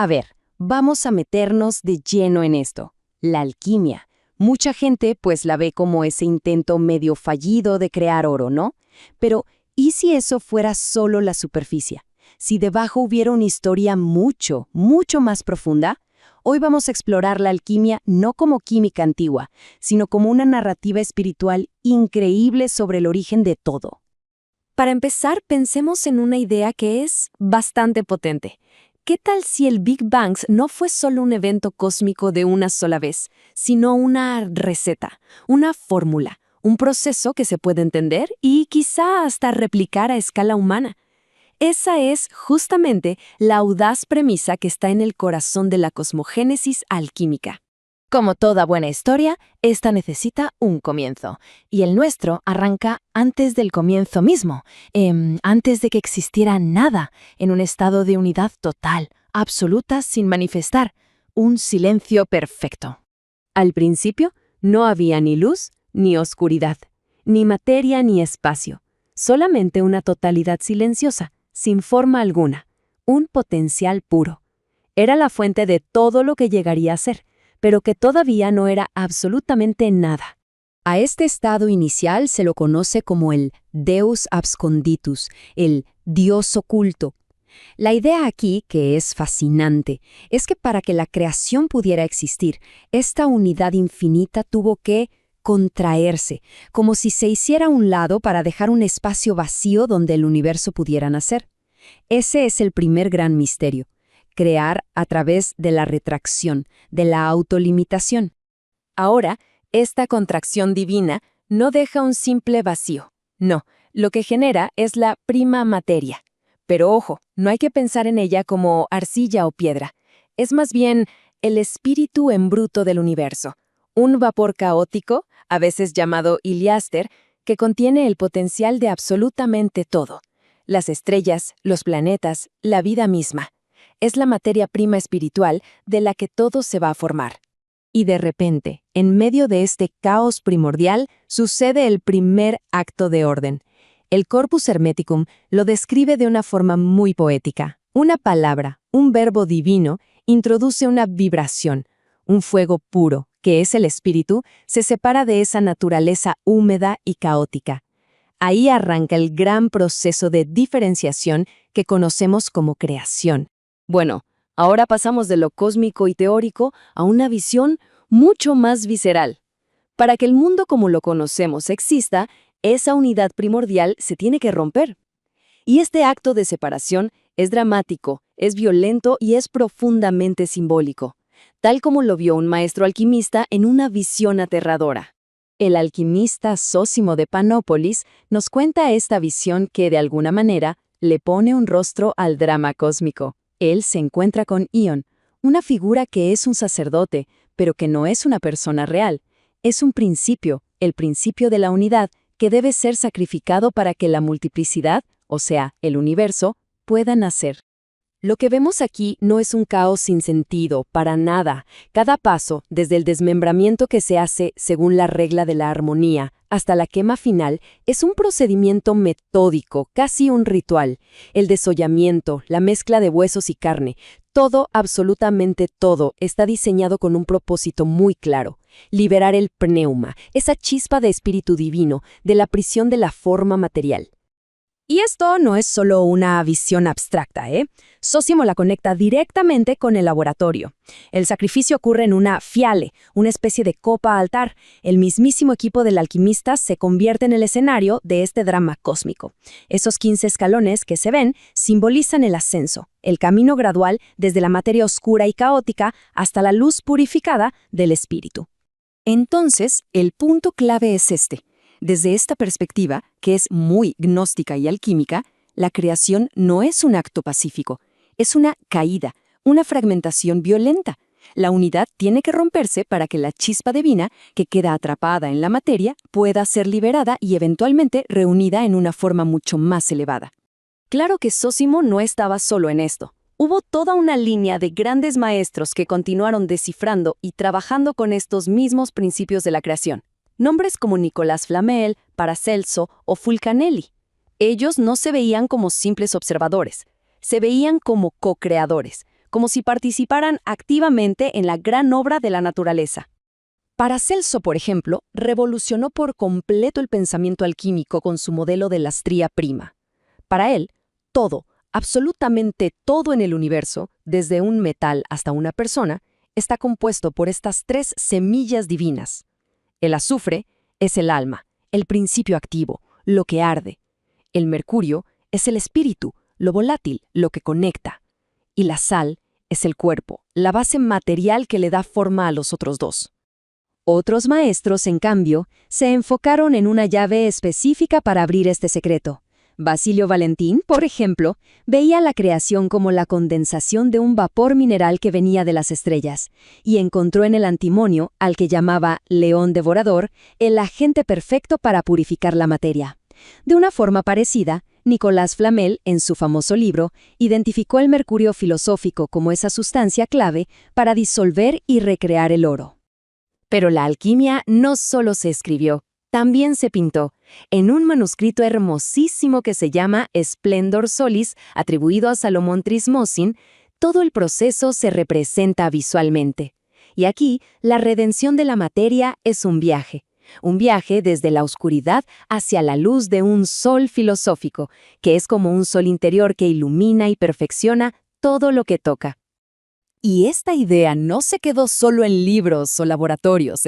A ver, vamos a meternos de lleno en esto. La alquimia. Mucha gente pues la ve como ese intento medio fallido de crear oro, ¿no? Pero, ¿y si eso fuera solo la superficie? Si debajo hubiera una historia mucho, mucho más profunda. Hoy vamos a explorar la alquimia no como química antigua, sino como una narrativa espiritual increíble sobre el origen de todo. Para empezar, pensemos en una idea que es bastante potente. ¿Qué tal si el Big Bang no fue solo un evento cósmico de una sola vez, sino una receta, una fórmula, un proceso que se puede entender y quizá hasta replicar a escala humana? Esa es justamente la audaz premisa que está en el corazón de la cosmogénesis alquímica. Como toda buena historia, esta necesita un comienzo. Y el nuestro arranca antes del comienzo mismo, antes de que existiera nada, en un estado de unidad total, absoluta sin manifestar, un silencio perfecto. Al principio no había ni luz ni oscuridad, ni materia ni espacio, solamente una totalidad silenciosa, sin forma alguna, un potencial puro. Era la fuente de todo lo que llegaría a ser, pero que todavía no era absolutamente nada. A este estado inicial se lo conoce como el Deus absconditus, el Dios oculto. La idea aquí, que es fascinante, es que para que la creación pudiera existir, esta unidad infinita tuvo que contraerse, como si se hiciera a un lado para dejar un espacio vacío donde el universo pudiera nacer. Ese es el primer gran misterio. Crear a través de la retracción, de la autolimitación. Ahora, esta contracción divina no deja un simple vacío. No, lo que genera es la prima materia. Pero ojo, no hay que pensar en ella como arcilla o piedra. Es más bien el espíritu en bruto del universo, un vapor caótico, a veces llamado iliáster, que contiene el potencial de absolutamente todo. Las estrellas, los planetas, la vida misma. Es la materia prima espiritual de la que todo se va a formar. Y de repente, en medio de este caos primordial, sucede el primer acto de orden. El Corpus Hermeticum lo describe de una forma muy poética. Una palabra, un verbo divino, introduce una vibración. Un fuego puro, que es el espíritu, se separa de esa naturaleza húmeda y caótica. Ahí arranca el gran proceso de diferenciación que conocemos como creación. Bueno, ahora pasamos de lo cósmico y teórico a una visión mucho más visceral. Para que el mundo como lo conocemos exista, esa unidad primordial se tiene que romper. Y este acto de separación es dramático, es violento y es profundamente simbólico, tal como lo vio un maestro alquimista en una visión aterradora. El alquimista Zósimo de Panópolis nos cuenta esta visión que, de alguna manera, le pone un rostro al drama cósmico. Él se encuentra con Ion, una figura que es un sacerdote, pero que no es una persona real. Es un principio, el principio de la unidad, que debe ser sacrificado para que la multiplicidad, o sea, el universo, pueda nacer. Lo que vemos aquí no es un caos sin sentido, para nada. Cada paso, desde el desmembramiento que se hace según la regla de la armonía, hasta la quema final, es un procedimiento metódico, casi un ritual. El desollamiento, la mezcla de huesos y carne, todo, absolutamente todo, está diseñado con un propósito muy claro: liberar el pneuma, esa chispa de espíritu divino, de la prisión de la forma material. Y esto no es solo una visión abstracta, Zósimo la conecta directamente con el laboratorio. El sacrificio ocurre en una fiale, una especie de copa-altar. El mismísimo equipo del alquimista se convierte en el escenario de este drama cósmico. Esos 15 escalones que se ven simbolizan el ascenso, el camino gradual desde la materia oscura y caótica hasta la luz purificada del espíritu. Entonces, el punto clave es este. Desde esta perspectiva, que es muy gnóstica y alquímica, la creación no es un acto pacífico, es una caída, una fragmentación violenta. La unidad tiene que romperse para que la chispa divina, que queda atrapada en la materia, pueda ser liberada y eventualmente reunida en una forma mucho más elevada. Claro que Zósimo no estaba solo en esto. Hubo toda una línea de grandes maestros que continuaron descifrando y trabajando con estos mismos principios de la creación. Nombres como Nicolás Flamel, Paracelso o Fulcanelli. Ellos no se veían como simples observadores, se veían como co-creadores, como si participaran activamente en la gran obra de la naturaleza. Paracelso, por ejemplo, revolucionó por completo el pensamiento alquímico con su modelo de la stria prima. Para él, todo, absolutamente todo en el universo, desde un metal hasta una persona, está compuesto por estas tres semillas divinas. El azufre es el alma, el principio activo, lo que arde. El mercurio es el espíritu, lo volátil, lo que conecta. Y la sal es el cuerpo, la base material que le da forma a los otros dos. Otros maestros, en cambio, se enfocaron en una llave específica para abrir este secreto. Basilio Valentín, por ejemplo, veía la creación como la condensación de un vapor mineral que venía de las estrellas, y encontró en el antimonio, al que llamaba león devorador, el agente perfecto para purificar la materia. De una forma parecida, Nicolas Flamel, en su famoso libro, identificó el mercurio filosófico como esa sustancia clave para disolver y recrear el oro. Pero la alquimia no solo se escribió, también se pintó, en un manuscrito hermosísimo que se llama Splendor Solis, atribuido a Salomón Trismosin. Todo el proceso se representa visualmente. Y aquí, la redención de la materia es un viaje desde la oscuridad hacia la luz de un sol filosófico, que es como un sol interior que ilumina y perfecciona todo lo que toca. Y esta idea no se quedó solo en libros o laboratorios,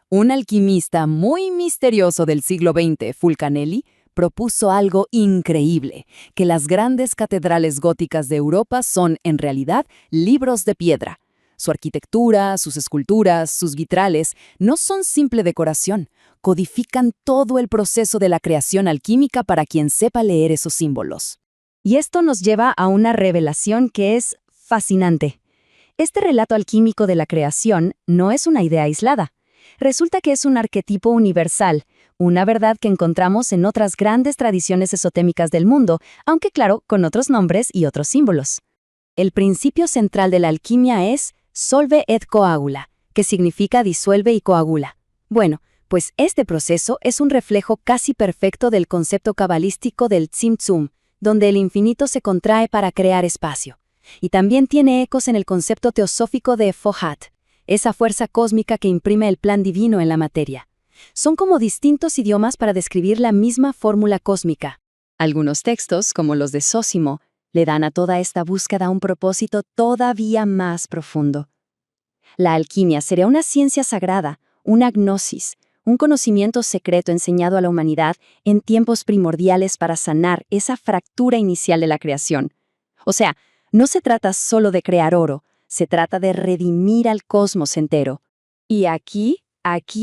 Un alquimista muy misterioso del siglo XX, Fulcanelli, propuso algo increíble, que las grandes catedrales góticas de Europa son, en realidad, libros de piedra. Su arquitectura, sus esculturas, sus vitrales, no son simple decoración, codifican todo el proceso de la creación alquímica para quien sepa leer esos símbolos. Y esto nos lleva a una revelación que es fascinante. Este relato alquímico de la creación no es una idea aislada. Resulta que es un arquetipo universal, una verdad que encontramos en otras grandes tradiciones esotémicas del mundo, aunque claro, con otros nombres y otros símbolos. El principio central de la alquimia es solve et coagula, que significa disuelve y coagula. Bueno, pues este proceso es un reflejo casi perfecto del concepto cabalístico del Tzimtzum, donde el infinito se contrae para crear espacio. Y también tiene ecos en el concepto teosófico de Fohat, esa fuerza cósmica que imprime el plan divino en la materia. Son como distintos idiomas para describir la misma fórmula cósmica. Algunos textos, como los de Zósimo, le dan a toda esta búsqueda un propósito todavía más profundo. La alquimia sería una ciencia sagrada, una gnosis, un conocimiento secreto enseñado a la humanidad en tiempos primordiales para sanar esa fractura inicial de la creación. O sea, no se trata solo de crear oro, se trata de redimir al cosmos entero. Y aquí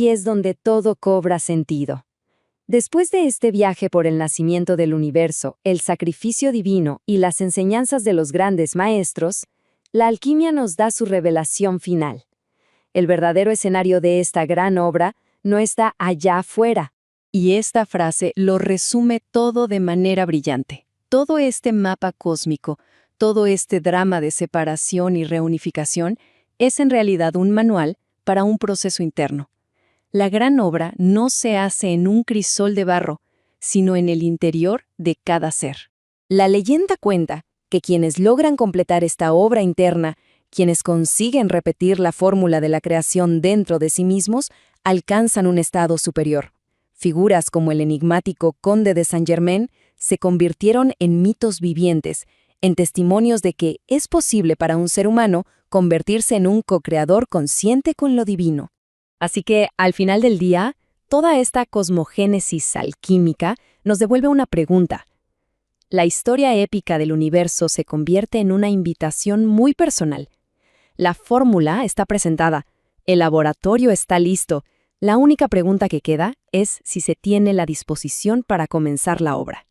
es donde todo cobra sentido. Después de este viaje por el nacimiento del universo, el sacrificio divino y las enseñanzas de los grandes maestros, la alquimia nos da su revelación final. El verdadero escenario de esta gran obra no está allá afuera. Y esta frase lo resume todo de manera brillante. Todo este mapa cósmico, todo este drama de separación y reunificación es en realidad un manual para un proceso interno. La gran obra no se hace en un crisol de barro, sino en el interior de cada ser. La leyenda cuenta que quienes logran completar esta obra interna, quienes consiguen repetir la fórmula de la creación dentro de sí mismos, alcanzan un estado superior. Figuras como el enigmático Conde de Saint-Germain se convirtieron en mitos vivientes, en testimonios de que es posible para un ser humano convertirse en un co-creador consciente con lo divino. Así que, al final del día, toda esta cosmogénesis alquímica nos devuelve una pregunta. La historia épica del universo se convierte en una invitación muy personal. La fórmula está presentada, el laboratorio está listo. La única pregunta que queda es si se tiene la disposición para comenzar la obra.